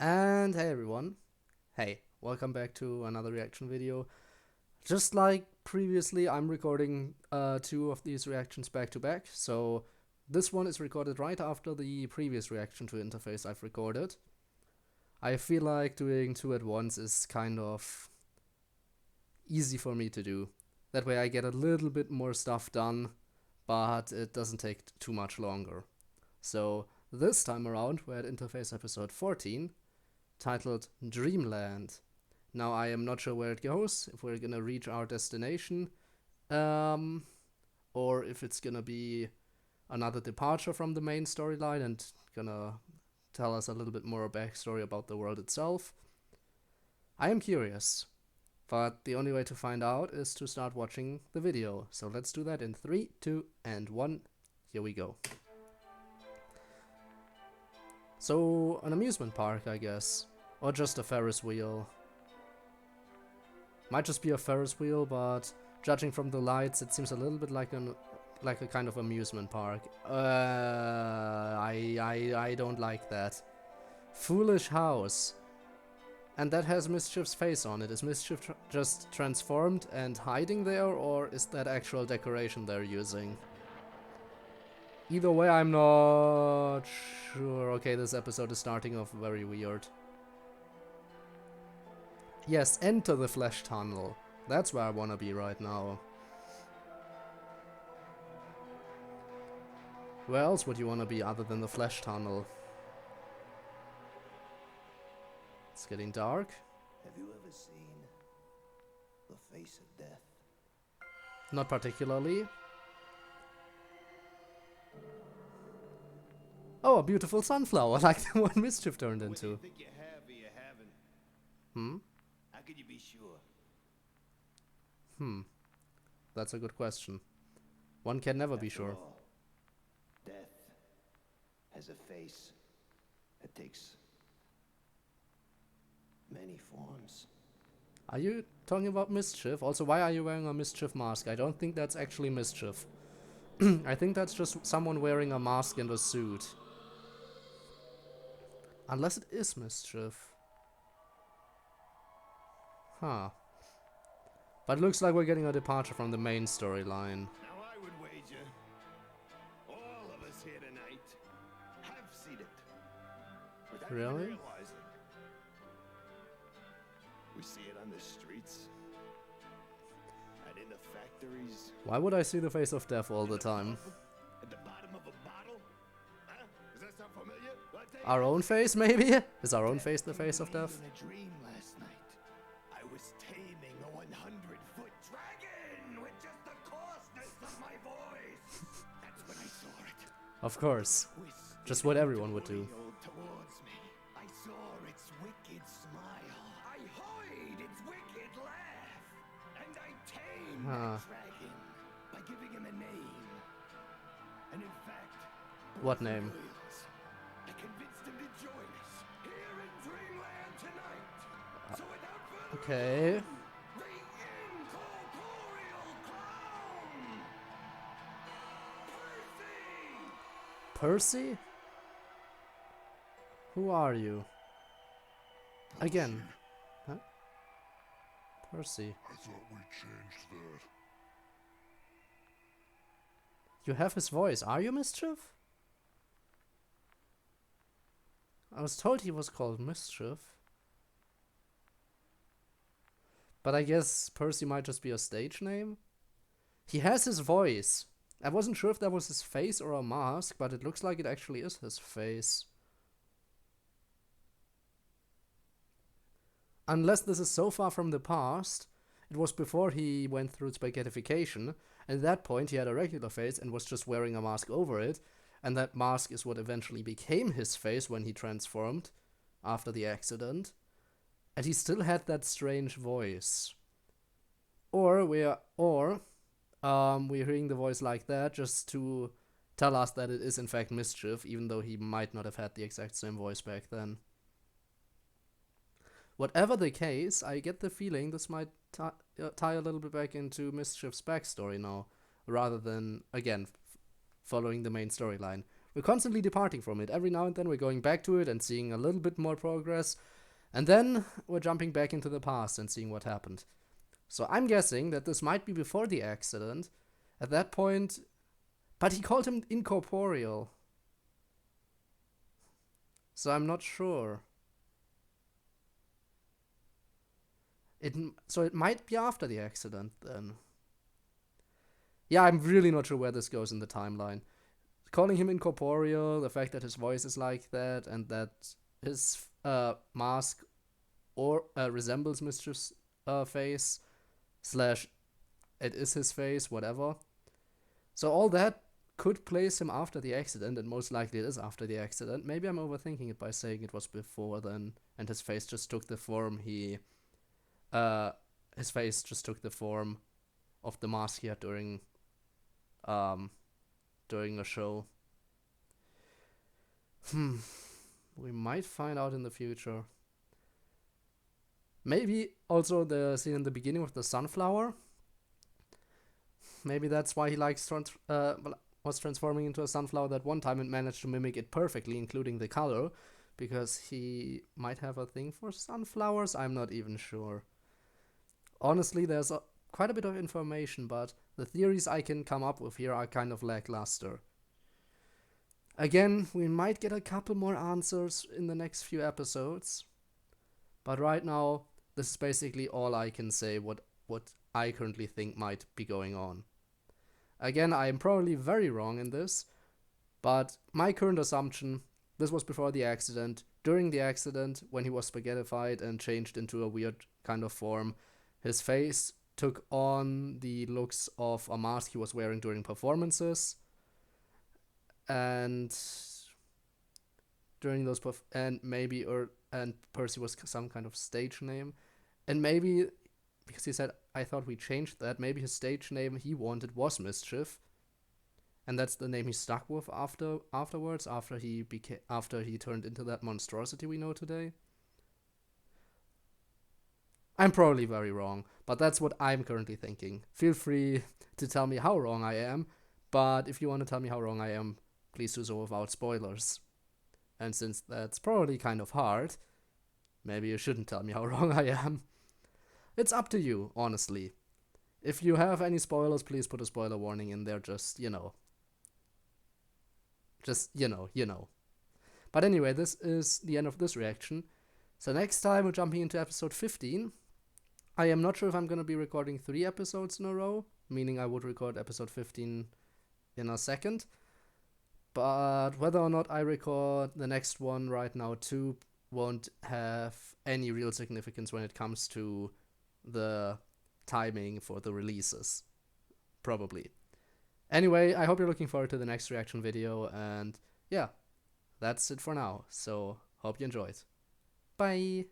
And hey everyone, hey, welcome back to another reaction video. Just like previously, I'm recording two of these reactions back to back, so this one is recorded right after the previous reaction to interface I've recorded. I feel like doing two at once is kind of easy for me to do. That way I get a little bit more stuff done, but it doesn't take too much longer. So this time around, we're at interface episode 14, titled Dreamland. Now I am not sure where it goes, if we're gonna reach our destination, or if it's gonna be another departure from the main storyline and gonna tell us a little bit more backstory about the world itself. I am curious, but the only way to find out is to start watching the video. So let's do that in 3, 2, and 1. Here we go. So, an amusement park, I guess. Or just a Ferris wheel. Might just be a Ferris wheel, but judging from the lights, it seems a little bit like a kind of amusement park. I don't like that. Foolish house. And that has Mischief's face on it. Is Mischief just transformed and hiding there, or is that actual decoration they're using? Either way, I'm not sure. Okay, this episode is starting off very weird. Yes, enter the flesh tunnel. That's where I wanna be right now. Where else would you wanna be other than the flesh tunnel? It's getting dark. Have you ever seen the face of death? Not particularly. Oh, a beautiful sunflower, like the one Mischief turned into. What do you think you have or you haven't? Hmm? How could you be sure? That's a good question. One can never be After sure. all, death has a face that takes many forms. Are you talking about Mischief? Also, why are you wearing a Mischief mask? I don't think that's actually Mischief. I think that's just someone wearing a mask and a suit. Unless it is Mischief. Huh. But it looks like we're getting a departure from the main storyline. Now I would wager all of us here tonight have seen it. Without even Really? realizing. We see it on the streets and in the factories. Why would I see the face of death all the time? At the bottom of a bottle? Huh? Does that sound familiar? Well, I tell you Our what, own face, maybe? Is our own face the face of I death? was in a dream last night. I was taming a 100-foot dragon with just the coarseness of my voice. That's when I saw it. Of course. Twisted Just what everyone would do. wheeled towards me. I saw its wicked smile. I heard its wicked laugh. And I tamed that dragon by giving him a name. And in fact, What name? I convinced him to join us here in Dreamland tonight. So without further Okay. the incorporeal clown, Percy! Percy? Who are you? Again. Huh? Percy. I thought we changed that. You have his voice. Are you Mischief? I was told he was called Mischief. But I guess Percy might just be a stage name? He has his voice. I wasn't sure if that was his face or a mask, but it looks like it actually is his face. Unless this is so far from the past, it was before he went through spaghettification. At that point, he had a regular face and was just wearing a mask over it, and that mask is what eventually became his face when he transformed after the accident. And he still had that strange voice. Or we're hearing the voice like that just to tell us that it is in fact Mischief, even though he might not have had the exact same voice back then. Whatever the case, I get the feeling this might tie a little bit back into Mischief's backstory now, rather than, again, following the main storyline. We're constantly departing from it. Every now and then we're going back to it and seeing a little bit more progress. And then we're jumping back into the past and seeing what happened. So I'm guessing that this might be before the accident. At that point, but he called him incorporeal. So I'm not sure. So it might be after the accident then. Yeah, I'm really not sure where this goes in the timeline. Calling him incorporeal, the fact that his voice is like that, and that his mask or resembles Mischief's face, slash it is his face, whatever. So all that could place him after the accident, and most likely it is after the accident. Maybe I'm overthinking it by saying it was before then, and his face just took the form his face just took the form of the mask he had during a show. We might find out in the future. Maybe also the scene in the beginning with the sunflower. Maybe that's why he was transforming into a sunflower that one time and managed to mimic it perfectly, including the color, because he might have a thing for sunflowers. I'm not even sure. Honestly, there's quite a bit of information, but the theories I can come up with here are kind of lackluster. Again, we might get a couple more answers in the next few episodes, but right now, this is basically all I can say what I currently think might be going on. Again, I am probably very wrong in this, but my current assumption, this was before the accident. During the accident, when he was spaghettified and changed into a weird kind of form, his face took on the looks of a mask he was wearing during performances. And during those and Percy was some kind of stage name. And maybe, because he said, I thought we changed that, maybe his stage name he wanted was Mischief. And that's the name he stuck with afterwards, after he turned into that monstrosity we know today. I'm probably very wrong, but that's what I'm currently thinking. Feel free to tell me how wrong I am, but if you want to tell me how wrong I am, please do so without spoilers. And since that's probably kind of hard, maybe you shouldn't tell me how wrong I am. It's up to you, honestly. If you have any spoilers, please put a spoiler warning in there, just, you know. But anyway, this is the end of this reaction. So next time we're jumping into episode 15. I am not sure if I'm going to be recording 3 episodes in a row, meaning I would record episode 15 in a second. But whether or not I record the next one right now too won't have any real significance when it comes to the timing for the releases. Probably. Anyway, I hope you're looking forward to the next reaction video, and yeah, that's it for now. So, hope you enjoyed. Bye!